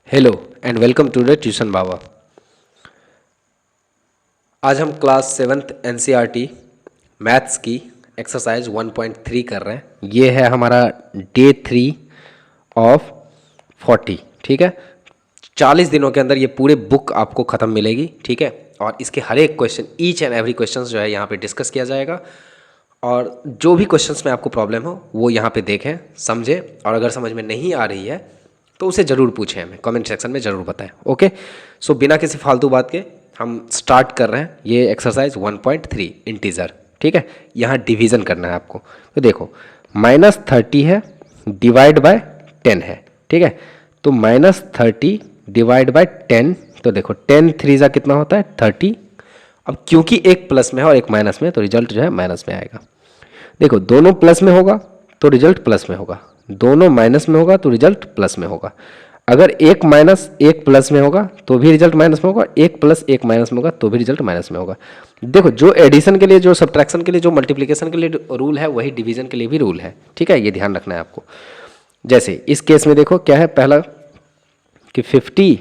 Hello and welcome to the tuition Baba. आज हम class 7th NCERT maths की exercise 1.3 कर रहे हैं। ये है हमारा डे 3 ऑफ 40। ठीक है, 40 दिनों के अंदर ये पूरे बुक आपको ख़त्म मिलेगी। ठीक है, और इसके हर एक question, each and every question जो है यहाँ पे डिस्कस किया जाएगा। और जो भी क्वेश्चंस में आपको प्रॉब्लम हो वो यहाँ पे देखें, समझें, और अगर समझ में नहीं आ रही है तो उसे ज़रूर पूछें, हमें कमेंट सेक्शन में ज़रूर बताएं। ओके, सो बिना किसी फालतू बात के हम स्टार्ट कर रहे हैं ये एक्सरसाइज 1.3 इंटीजर। ठीक है, यहाँ डिवीज़न करना है आपको। तो देखो, -30 है डिवाइड बाय 10 है। ठीक है, तो -30 डिवाइड बाय 10, तो देखो 10 3 जा कितना होता है 30। अब क्योंकि एक प्लस में है और एक माइनस में, तो रिजल्ट जो है माइनस में आएगा। देखो, दोनों प्लस में होगा तो रिजल्ट प्लस में होगा, दोनों माइनस में होगा तो रिजल्ट प्लस में होगा। अगर एक माइनस एक प्लस में होगा तो भी रिजल्ट माइनस में होगा, एक प्लस एक माइनस में होगा तो भी रिजल्ट माइनस में होगा। देखो, जो एडिशन के लिए, जो सब्ट्रैक्शन के लिए, जो मल्टीप्लिकेशन के लिए रूल है, वही डिवीजन के लिए भी रूल है। ठीक है, ये ध्यान रखना है आपको। जैसे इस केस में देखो क्या है, पहला कि 50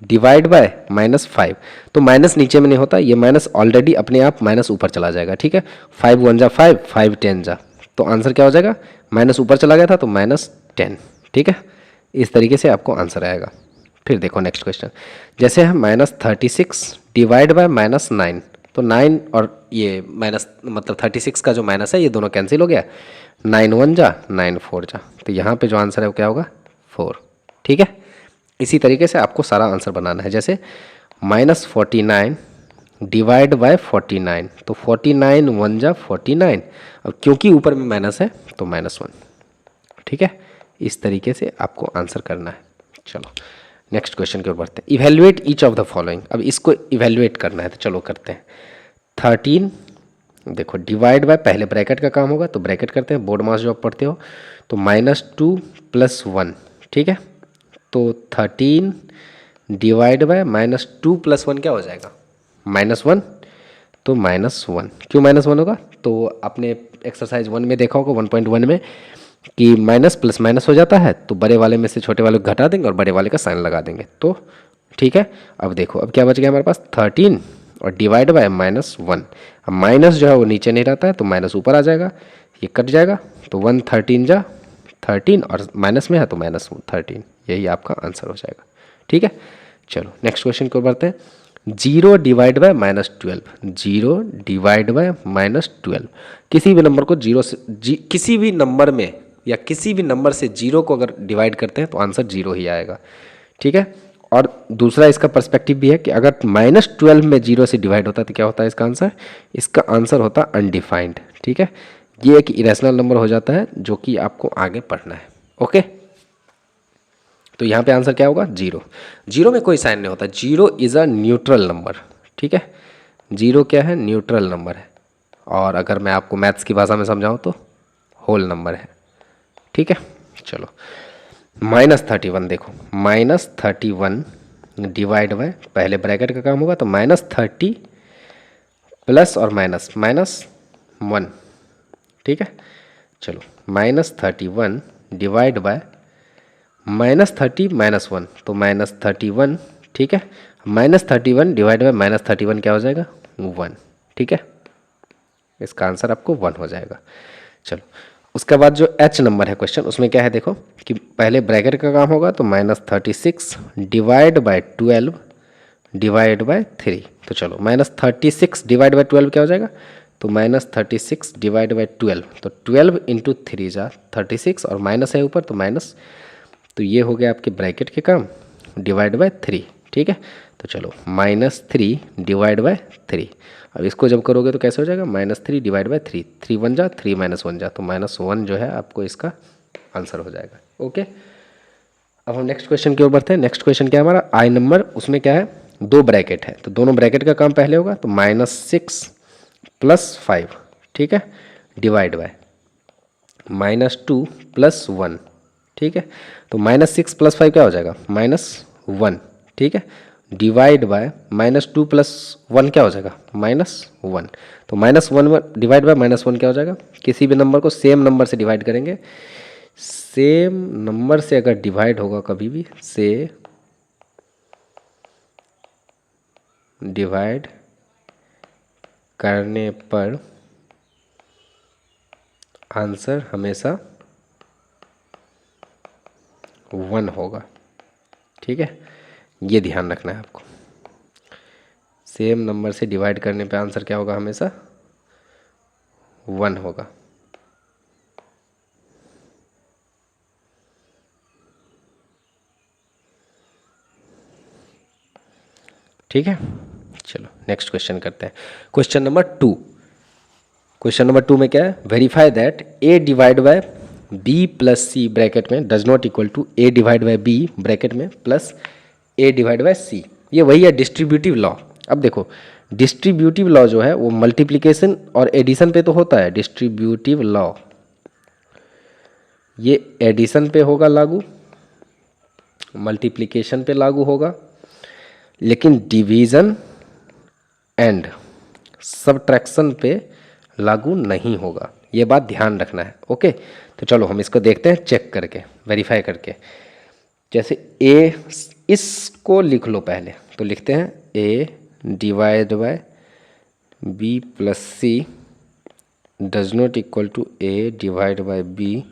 डिवाइड बाय -5, तो माइनस नीचे में नहीं होता, ये माइनस ऑलरेडी अपने आप माइनस ऊपर चला जाएगा। ठीक है, 5 1 जा 5, 5 10 जा, तो आंसर क्या हो जाएगा, माइनस ऊपर चला गया था तो -10। ठीक है, इस तरीके से आपको आंसर आएगा। फिर देखो नेक्स्ट क्वेश्चन, जैसे है -36 डिवाइड बाय -9, तो 9 और ये माइनस मतलब 36 का जो माइनस है ये दोनों कैंसिल हो गया, 9 1 जा 9 4 जा, तो यहाँ पे जो आंसर है वो क्या होगा 4। ठीक है, इसी तरीके से आपको सारा आंसर बनाना है। जैसे -49 डिवाइड बाय 49, तो 49 1 जा 49, अब क्योंकि ऊपर में माइनस है तो -1। ठीक है, इस तरीके से आपको आंसर करना है। चलो नेक्स्ट क्वेश्चन की ओर बढ़ते हैं। Evaluate each of the following, अब इसको इवेल्युएट करना है, तो चलो करते हैं। 13 देखो डिवाइड बाय, पहले ब्रैकेट का काम होगा तो ब्रैकेट करते हैं, बोर्ड मास जो आप पढ़ते हो, तो -2 + 1। ठीक है, तो 13 डिवाइड बाय -2 + 1 क्या हो जाएगा -1, तो -1। क्यों -1 होगा, तो आपने एक्सरसाइज 1 में देखा होगा 1.1 में कि माइनस प्लस माइनस हो जाता है, तो बड़े वाले में से छोटे वाले को घटा देंगे और बड़े वाले का साइन लगा देंगे। तो ठीक है, अब देखो अब क्या बच गया हमारे पास 13 और डिवाइड बाय -1। अब माइनस जो है वो नीचे नहीं रहता है तो माइनस ऊपर आ जाएगा, ये कट जाएगा, तो 1 13 जा 13 और माइनस में है तो -13, यही आपका आंसर हो जाएगा। ठीक है, चलो नेक्स्ट क्वेश्चन को बढ़ते हैं। 0 डिवाइड बाय -12, 0 डिवाइड बाय -12, किसी भी नंबर को जीरो से किसी भी नंबर में या किसी भी नंबर से 0 को अगर डिवाइड करते हैं तो आंसर 0 ही आएगा। ठीक है, और दूसरा इसका पर्सपेक्टिव भी है कि अगर -12 में 0 से डिवाइड होता है तो क्या होता है इसका आंसर, इसका आंसर होता है अनडिफाइंड। ठीक है, ये एक इरेशनल नंबर हो जाता है जो कि आपको आगे पढ़ना है। ओके, तो यहाँ पे आंसर क्या होगा 0। 0 में कोई साइन नहीं होता, 0 इज़ अ न्यूट्रल नंबर। ठीक है, 0 क्या है, न्यूट्रल नंबर है, और अगर मैं आपको मैथ्स की भाषा में समझाऊँ तो होल नंबर है। ठीक है, चलो -31 देखो, -31 डिवाइड बाय, पहले ब्रैकेट का काम होगा तो -30 प्लस और -1। ठीक है, चलो -31 डिवाइड बाय -30 -1, तो -31। ठीक है, -31 डिवाइड बाय -31 क्या हो जाएगा 1। ठीक है, इसका आंसर आपको 1 हो जाएगा। चलो उसके बाद जो h नंबर है क्वेश्चन, उसमें क्या है देखो कि पहले ब्रैकेट का काम होगा तो -36 डिवाइड बाय 12 डिवाइड बाय 3, तो चलो -36 डिवाइड बाय 12 क्या हो जाएगा, तो -36 डिवाइड बाय 12, तो 12 इंटू 3 जा 36, और माइनस है ऊपर तो माइनस, तो ये हो गया आपके ब्रैकेट के काम, डिवाइड बाय 3। ठीक है, तो चलो -3 डिवाइड बाय 3, अब इसको जब करोगे तो कैसे हो जाएगा -3 डिवाइड बाय 3, 3 1 जा 3 -1 जा, तो -1 जो है आपको इसका आंसर हो जाएगा। ओके, अब हम नेक्स्ट क्वेश्चन की ओर बढ़ते हैं। नेक्स्ट क्वेश्चन क्या है हमारा, आई नंबर, उसमें क्या है दो ब्रैकेट है, तो दोनों ब्रैकेट का काम पहले होगा तो -6 + 5। ठीक है, डिवाइड बाय -2 + 1। ठीक है, तो -6 + 5 क्या हो जाएगा -1। ठीक है, डिवाइड बाय -2 + 1 क्या हो जाएगा -1, तो -1 डिवाइड बाय -1 क्या हो जाएगा, किसी भी नंबर को सेम नंबर से डिवाइड करेंगे, सेम नंबर से अगर डिवाइड होगा कभी भी से डिवाइड करने पर आंसर हमेशा 1 होगा। ठीक है, ये ध्यान रखना है आपको। सेम नंबर से डिवाइड करने पे आंसर क्या होगा? हमेशा 1 होगा। ठीक है, चलो नेक्स्ट क्वेश्चन करते हैं। Question number 2। क्वेश्चन नंबर 2 में क्या है? Verify that a divide by b plus c bracket में does not equal to a divide by b bracket में plus a divide by c। ये वही है डिस्ट्रीब्यूटिव लॉ। अब देखो, डिस्ट्रीब्यूटिव लॉ जो है वो मल्टीप्लिकेशन और एडिशन पे तो होता है। डिस्ट्रीब्यूटिव लॉ ये एडिशन पे होगा लागू, मल्टीप्लिकेशन पे लागू होगा, लेकिन डिवीज़न एंड सबट्रैक्शन पे लागू नहीं होगा। ये बात ध्यान रखना है। ओके, तो चलो हम इसको देखते हैं चेक करके, वेरीफाई करके। जैसे ए, इसको लिख लो पहले, तो लिखते हैं A divide by B plus C does not equal to A divide by B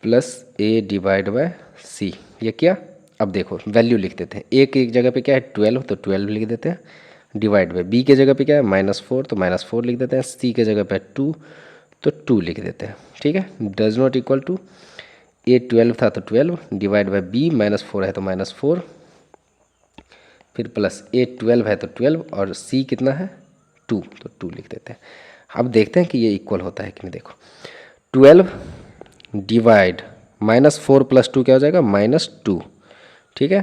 plus A divide by C. ये क्या? अब देखो वैल्यू लिख देते हैं। ए की जगह पे क्या है? 12, तो 12 लिख देते हैं। डिवाइड बाय बी के जगह पे क्या है? -4, तो -4 लिख देते हैं। सी के जगह पे 2, तो 2 लिख देते हैं। ठीक है, डज नॉट इक्वल टू ए 12 था तो 12 डिवाइड बाय बी -4 है तो -4, फिर प्लस ए 12 है तो 12 और सी कितना है? 2, तो 2 लिख देते हैं। अब देखते हैं कि ये इक्वल होता है कि नहीं। देखो 12 डिवाइड -4 + 2 क्या हो जाएगा? -2। ठीक है,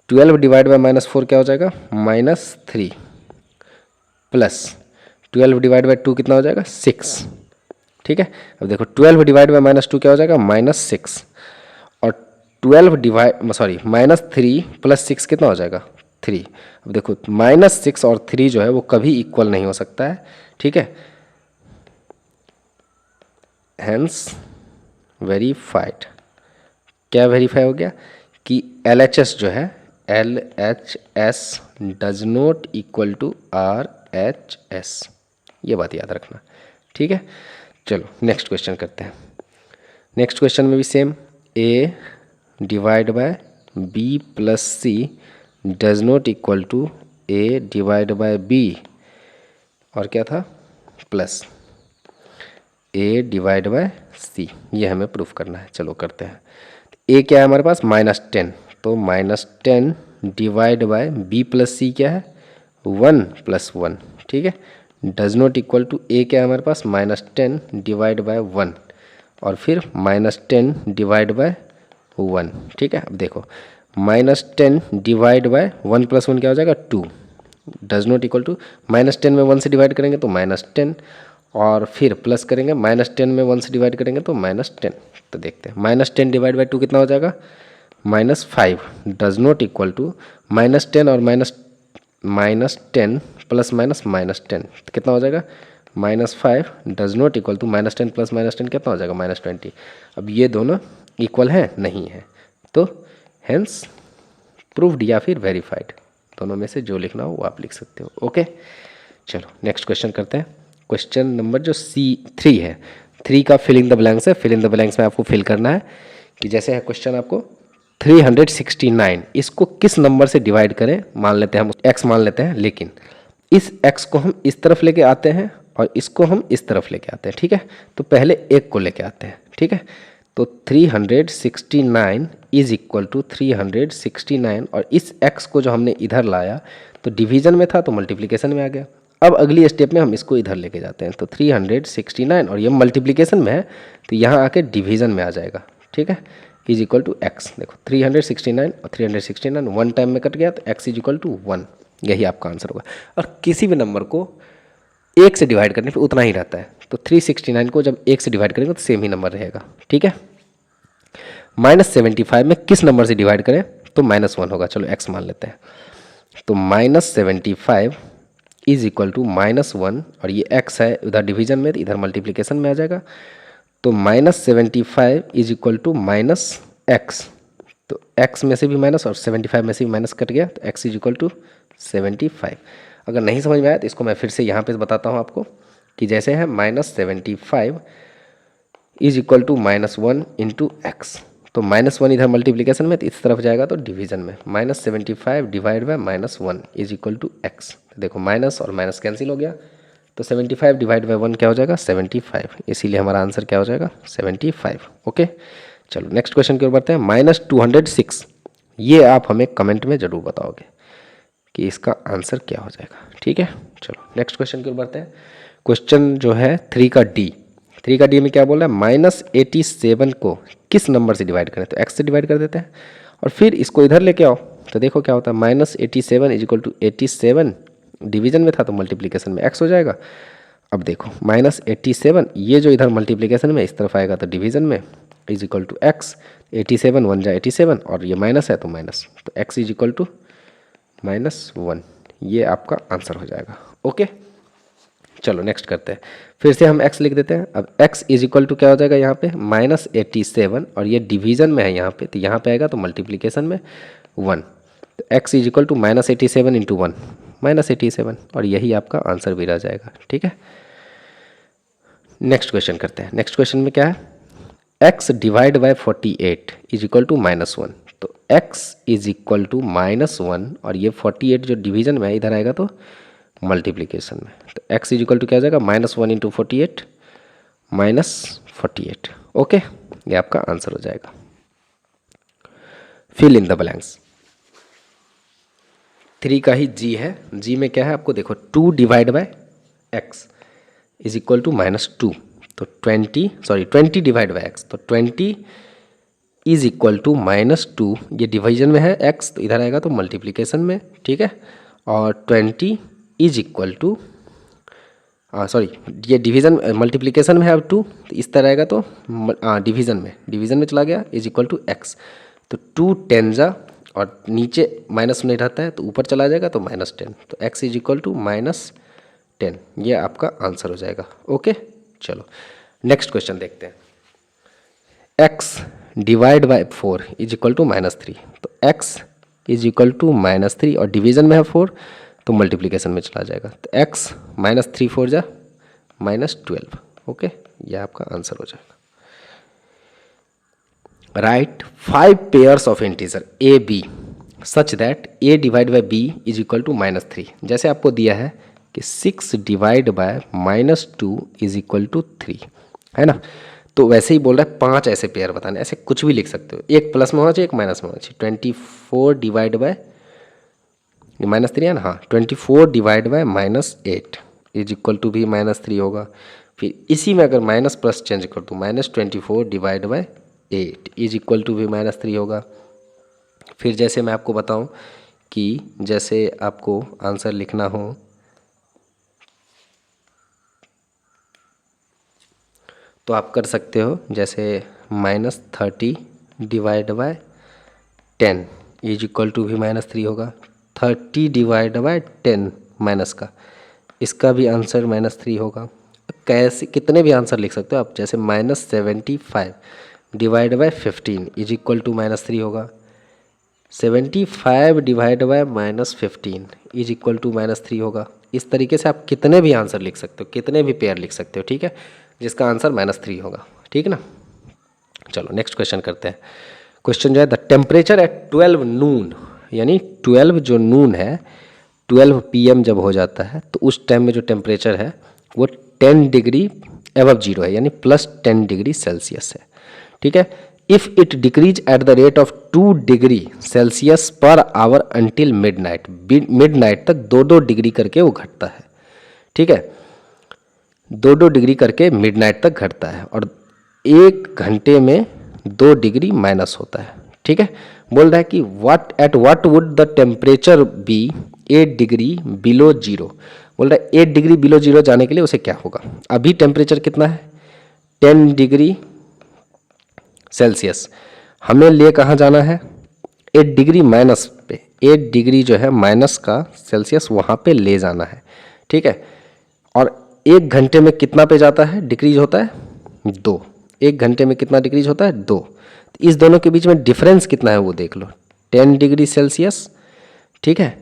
12 डिवाइड बाय -4 क्या हो जाएगा? -3 प्लस 12 डिवाइड बाय 2 कितना हो जाएगा? 6। ठीक है, अब देखो 12 डिवाइड बाय -2 क्या हो जाएगा? -6 और 12 डिवाइड -3 + 6 कितना हो जाएगा? 3। अब देखो -6 और 3 जो है वो कभी इक्वल नहीं हो सकता है। ठीक है, हेंस वेरीफाइड। क्या वेरीफाई हो गया? कि LHS जो है LHS does not equal to RHS। ये बात याद रखना। ठीक है, चलो नेक्स्ट क्वेश्चन करते हैं। नेक्स्ट क्वेश्चन में भी same, A divide by B plus C does not equal to A divide by B और क्या था? Plus A divide by C। ये हमें प्रूफ करना है। चलो करते हैं। A क्या है हमारे पास? -10, तो -10 divide by B plus C क्या है? 1 + 1। ठीक है, does not equal to A क्या है हमारे पास? -10 डिवाइड बाय 1 और फिर -10 डिवाइड बाय 1। ठीक है, अब देखो -10 डिवाइड बाय 1 + 1 क्या हो जाएगा? 2। डज नॉट इक्वल टू -10 में 1 से डिवाइड करेंगे तो -10 और फिर प्लस करेंगे, -10 में 1 से डिवाइड करेंगे तो -10। तो देखते हैं -10 डिवाइड बाय 2 कितना हो जाएगा? -5। डज नॉट इक्वल टू -10 और -10 प्लस -10 तो कितना हो जाएगा? -5। Does not equal to -10 plus -10 कितना हो जाएगा? -20। अब ये दोनों इक्वल हैं? नहीं है, तो हेंस प्रूव्ड या फिर वेरीफाइड, दोनों में से जो लिखना हो वो आप लिख सकते हो। ओके, चलो नेक्स्ट क्वेश्चन करते हैं। क्वेश्चन नंबर जो C3 है, 3 का फिल इन द ब्लैंक्स है। फिल इन द ब्लैंक्स में आपको फिल करना है कि जैसे है क्वेश्चन आपको 369, इसको किस नंबर से डिवाइड करें? मान लेते हैं हम x मान लेते हैं, लेकिन इस x को हम इस तरफ लेके आते हैं और इसको हम इस तरफ लेके आते हैं। ठीक है, तो पहले एक को लेके आते हैं। ठीक है, तो 369 इज इक्वल टू 369 और इस x को जो हमने इधर लाया तो डिवीजन में था तो मल्टीप्लिकेशन में आ गया। अब अगली स्टेप में हम इसको इधर लेके जाते हैं, तो 369 और ये मल्टीप्लिकेशन में है तो यहाँ आके डिवीजन में आ जाएगा। ठीक है, इज इक्वल टू x। देखो 369 और 369 वन टाइम में कट गया तो x इज इक्वल टू 1। यही आपका आंसर होगा। और किसी भी नंबर को 1 से डिवाइड करने पे उतना ही रहता है, तो 369 को जब 1 से डिवाइड करेंगे तो सेम ही नंबर रहेगा। ठीक है, -75 में किस नंबर से डिवाइड करें? तो -1 होगा। चलो x मान लेते हैं, तो -75 इज इक्वल टू -1 और ये x है उधर डिवीजन में, इधर मल्टीप्लिकेशन में आ जाएगा। तो -75 इज इक्वल टू -x, तो x में से भी माइनस और 75 में से भी माइनस कट गया, तो x इज इक्वल टू 75। अगर नहीं समझ में आया तो इसको मैं फिर से यहाँ पे बताता हूँ आपको कि जैसे है -75 is equal to -1 into x. तो -1 इधर मल्टीप्लिकेशन में, तो इस तरफ जाएगा तो डिवीजन में, -75 divide by -1 is equal to x. देखो माइनस और माइनस कैंसिल हो गया, तो 75 डिवाइड बाय 1 क्या हो जाएगा 75, इसीलिए हमारा आंसर क्या हो जाएगा 75। ओके, चलो नेक्स्ट क्वेश्चन की ओर बढ़ते हैं। -206, ये आप हमें कमेंट में ज़रूर बताओगे कि इसका आंसर क्या हो जाएगा। ठीक है, चलो नेक्स्ट क्वेश्चन की ओर बढ़ते हैं। क्वेश्चन जो है 3 का डी में क्या बोल रहा है, -87 को किस नंबर से डिवाइड करें, तो x से डिवाइड कर देते हैं और फिर इसको इधर लेके आओ, तो देखो क्या होता है, -87 इज इक्वल टू 87, डिवीजन में था तो मल्टीप्लिकेशन में x हो जाएगा। अब देखो -87, ये जो इधर मल्टीप्लिकेशन में इस तरफ आएगा तो डिवीजन में, इज इक्वल टू x, 87 1 जा 87 और ये माइनस है तो माइनस, तो x इज इक्वल टू -1, ये आपका आंसर हो जाएगा। ओके, चलो नेक्स्ट करते हैं, फिर से हम x लिख देते हैं। अब x इज इक्वल टू क्या हो जाएगा यहाँ पे -87 और ये डिवीजन में है यहाँ पे, तो यहाँ पे आएगा तो मल्टीप्लिकेशन में 1, तो x is equal to -87 into 1 -87 और यही आपका आंसर भी रह जाएगा। ठीक है, नेक्स्ट क्वेश्चन करते हैं। नेक्स्ट क्वेश्चन में क्या है, x divide by 48 is equal to -1, तो x इज इक्वल टू -1 और ये 48 जो डिवीजन में है इधर आएगा तो मल्टीप्लिकेशन में, तो x इज इक्वल टू क्या हो जाएगा -1 इंटू 48 -48। ओके, ये आपका आंसर हो जाएगा। Fill in the blanks. 3 का ही जी है, जी में क्या है आपको देखो, 2 divide by x is equal to -2, तो 20 डिवाइड बाय x, तो 20 इज इक्वल टू -2, ये डिवीजन में है x तो इधर आएगा तो मल्टीप्लिकेशन में। ठीक है, और 20 इज इक्वल टू ये डिवीजन मल्टीप्लिकेशन में है अब 2, तो इस तरह आएगा तो डिवीजन में चला गया, इज इक्वल टू x, तो 2 10 जा और नीचे माइनस नहीं रहता है तो ऊपर चला जाएगा तो -10, तो x इज इक्वल टू -10, ये आपका आंसर हो जाएगा। ओके, चलो नेक्स्ट क्वेश्चन देखते हैं। x divide by 4 is equal to -3, तो x इज इक्वल टू -3 और डिवीजन में है 4 तो मल्टीप्लिकेशन में चला जाएगा, तो x -3 4 जा -12। ओके, यह आपका आंसर हो जाएगा। Right 5 pairs of integer a b such that a divide by b is equal to -3। जैसे आपको दिया है कि 6 divide by -2 is equal to 3, है ना, तो वैसे ही बोल रहा है 5 ऐसे पेयर बताने, ऐसे कुछ भी लिख सकते हो, एक प्लस में होना चाहिए एक माइनस में होना चाहिए। 24 डिवाइड बाय -3 है ना, हाँ 24 divide by -8 is equal to भी -3 होगा। फिर इसी में अगर माइनस प्लस चेंज कर दूँ, -24 divide by 8 is equal to भी -3 होगा। फिर जैसे मैं आपको बताऊं कि जैसे आपको आंसर लिखना हो तो आप कर सकते हो, जैसे -30 divide by 10 is equal to भी -3 होगा। 30 डिवाइड बाय 10 माइनस का, इसका भी आंसर -3 होगा। कैसे कितने भी आंसर लिख सकते हो आप, जैसे -75 divide by 15 is equal to -3 होगा। 75 divide by -15 is equal to -3 होगा। इस तरीके से आप कितने भी आंसर लिख सकते हो, कितने भी पेयर लिख सकते हो, ठीक है, जिसका आंसर -3 होगा। ठीक है ना, चलो नेक्स्ट क्वेश्चन करते हैं। क्वेश्चन जो है, द टेम्परेचर एट 12 नून, यानी 12 जो नून है, 12 PM जब हो जाता है तो उस टाइम में जो टेम्परेचर है वो 10 डिग्री एबव जीरो है, यानी +10 डिग्री सेल्सियस है। ठीक है, if it decrease at the rate of 2 degree Celsius per hour until midnight, midnight तक 2-2 डिग्री करके वो घटता है। ठीक है, 2-2 डिग्री करके मिडनाइट तक घटता है और 1 घंटे में 2 डिग्री माइनस होता है। ठीक है, बोल रहा है कि what would the temperature be 8 degree below zero. बोल रहा है 8 डिग्री बिलो जीरो जाने के लिए उसे क्या होगा। अभी टेम्परेचर कितना है 10 डिग्री सेल्सियस, हमें ले कहाँ जाना है 8 डिग्री माइनस पे, 8 डिग्री जो है माइनस का सेल्सियस वहाँ पे ले जाना है। ठीक है, और 1 घंटे में कितना पे जाता है, डिक्रीज होता है 2, 1 घंटे में कितना डिक्रीज होता है 2। तो इस दोनों के बीच में डिफरेंस कितना है वो देख लो, 10 डिग्री सेल्सियस, ठीक है।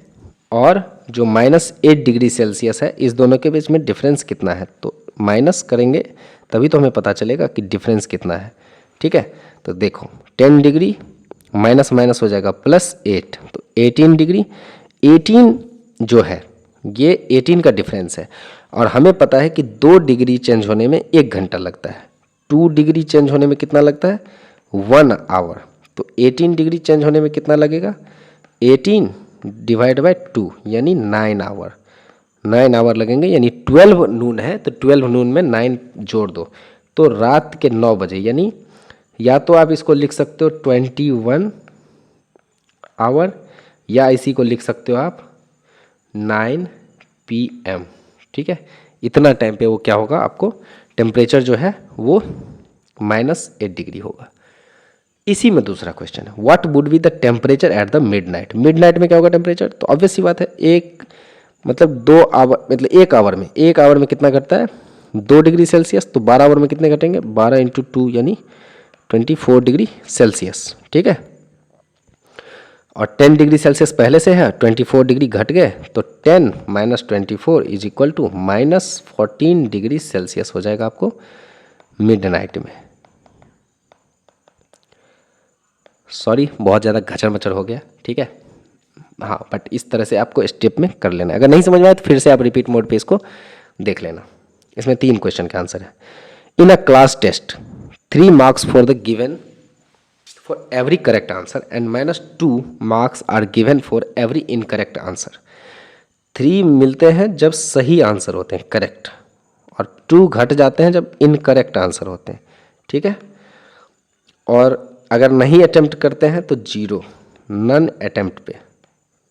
और जो -8 डिग्री सेल्सियस है, इस दोनों के बीच में डिफरेंस कितना है, तो माइनस करेंगे तभी तो हमें पता चलेगा कि डिफरेंस कितना है, ठीक है। तो देखो 10 डिग्री माइनस माइनस हो जाएगा +8, तो 18 डिग्री। 18 जो है ये 18 का डिफरेंस है, और हमें पता है कि 2 डिग्री चेंज होने में 1 घंटा लगता है, 2 डिग्री चेंज होने में कितना लगता है 1 आवर। तो 18 डिग्री चेंज होने में कितना लगेगा, 18 डिवाइड बाय 2 यानी 9 आवर, 9 आवर लगेंगे। यानी 12 नून है तो 12 नून में 9 जोड़ दो तो रात के 9 बजे, यानी या तो आप इसको लिख सकते हो 21 आवर, या इसी को लिख सकते हो आप 9 PM, ठीक है। इतना टाइम पे वो क्या होगा, आपको टेम्परेचर जो है वो -8 डिग्री होगा। इसी में दूसरा क्वेश्चन है, what would be the temperature at the midnight. Midnight में क्या होगा टेम्परेचर, तो ऑब्वियस सी बात है, एक मतलब 2 आवर, मतलब 1 आवर में, 1 आवर में कितना घटता है 2 डिग्री सेल्सियस, तो 12 आवर में कितने घटेंगे, 12 × 2 यानी 24 डिग्री सेल्सियस, ठीक है। और 10 डिग्री सेल्सियस पहले से है, 24 डिग्री घट गए, तो 10 - 24 is equal to -14 degree Celsius हो जाएगा आपको मिडनाइट में। सॉरी बहुत ज़्यादा घचर मचर हो गया, ठीक है। हाँ, बट इस तरह से आपको स्टेप में कर लेना है। अगर नहीं समझ में आए तो फिर से आप रिपीट मोड पे इसको देख लेना। इसमें 3 क्वेश्चन का आंसर है। In a class test 3 marks for the given for every correct answer and -2 marks are given for every incorrect answer. 3 मिलते हैं जब सही आंसर होते हैं करेक्ट, और 2 घट जाते हैं जब इनकरेक्ट आंसर होते हैं, ठीक है। और अगर नहीं अटेम्प्ट करते हैं तो 0, नन अटेम्प्ट पे,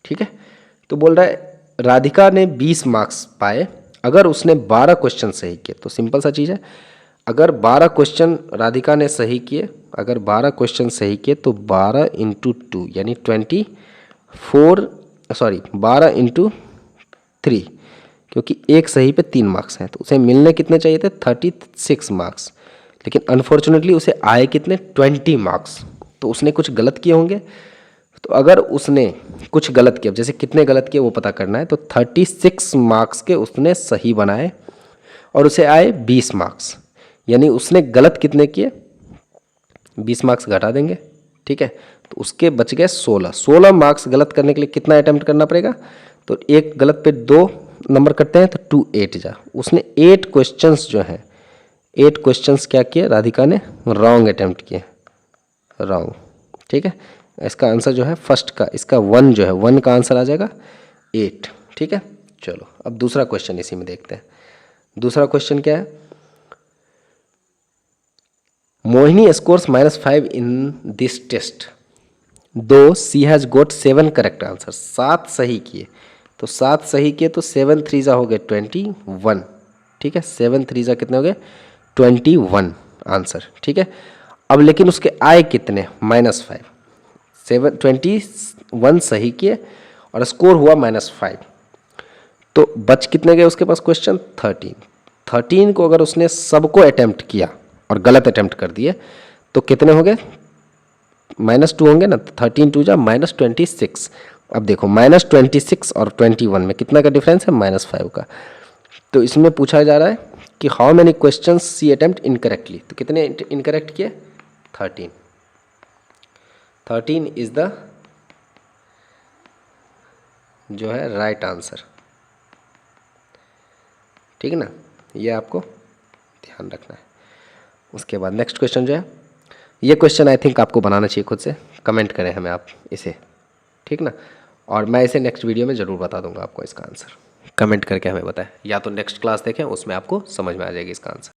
ठीक है। तो बोल रहा है राधिका ने 20 मार्क्स पाए अगर उसने 12 क्वेश्चन सही किए। तो सिंपल सा चीज़ है, अगर 12 क्वेश्चन राधिका ने सही किए, अगर 12 क्वेश्चन सही किए तो 12 × 2 यानी 24, सॉरी 12 × 3, क्योंकि एक सही पे 3 मार्क्स हैं, तो उसे मिलने कितने चाहिए थे 36 मार्क्स। लेकिन अनफॉर्चुनेटली उसे आए कितने 20 मार्क्स। तो उसने कुछ गलत किए होंगे। तो अगर उसने कुछ गलत किया, जैसे कितने गलत किए वो पता करना है, तो 36 मार्क्स के उसने सही बनाए और उसे आए 20 मार्क्स, यानी उसने गलत कितने किए 20 मार्क्स घटा देंगे, ठीक है। तो उसके बच गए 16 मार्क्स गलत करने के लिए कितना अटेम्प्ट करना पड़ेगा, तो एक गलत पे 2 नंबर कटते हैं, तो 2 8 जा। उसने 8 क्वेश्चंस जो हैं 8 क्वेश्चंस क्या किए राधिका ने रॉन्ग अटेम्प्ट किए, रॉन्ग, ठीक है। इसका आंसर जो है फर्स्ट का, इसका 1 जो है 1 का आंसर आ जाएगा 8, ठीक है। चलो अब दूसरा क्वेश्चन इसी में देखते हैं। दूसरा क्वेश्चन क्या है, Mohini scores -5 in this test though she has got 7 correct answer. 7 सही किए, तो 7 सही किए तो 7 3 जा हो गए 21, ठीक है। 7 3 जा कितने हो गए 21 आंसर, ठीक है। अब लेकिन उसके आए कितने -5, 21 सही किए और स्कोर हुआ -5, तो बच कितने गए उसके पास क्वेश्चन 13 को अगर उसने सबको अटेम्प्ट किया और गलत अटेम्प्ट कर दिए तो कितने हो गए -2 होंगे ना। 13 2 जा -26। अब देखो -26 और 21 में कितना का डिफरेंस है -5 का। तो इसमें पूछा जा रहा है कि how many question she attempt incorrectly, तो कितने इनकरेक्ट किए 13 इज द जो है राइट आंसर, ठीक है ना। ये आपको ध्यान रखना है। उसके बाद नेक्स्ट क्वेश्चन जो है, ये क्वेश्चन आई थिंक आपको बनाना चाहिए खुद से, कमेंट करें हमें आप इसे, ठीक ना। और मैं इसे नेक्स्ट वीडियो में ज़रूर बता दूंगा आपको इसका आंसर, कमेंट करके हमें बताएं, या तो नेक्स्ट क्लास देखें उसमें आपको समझ में आ जाएगी इसका आंसर।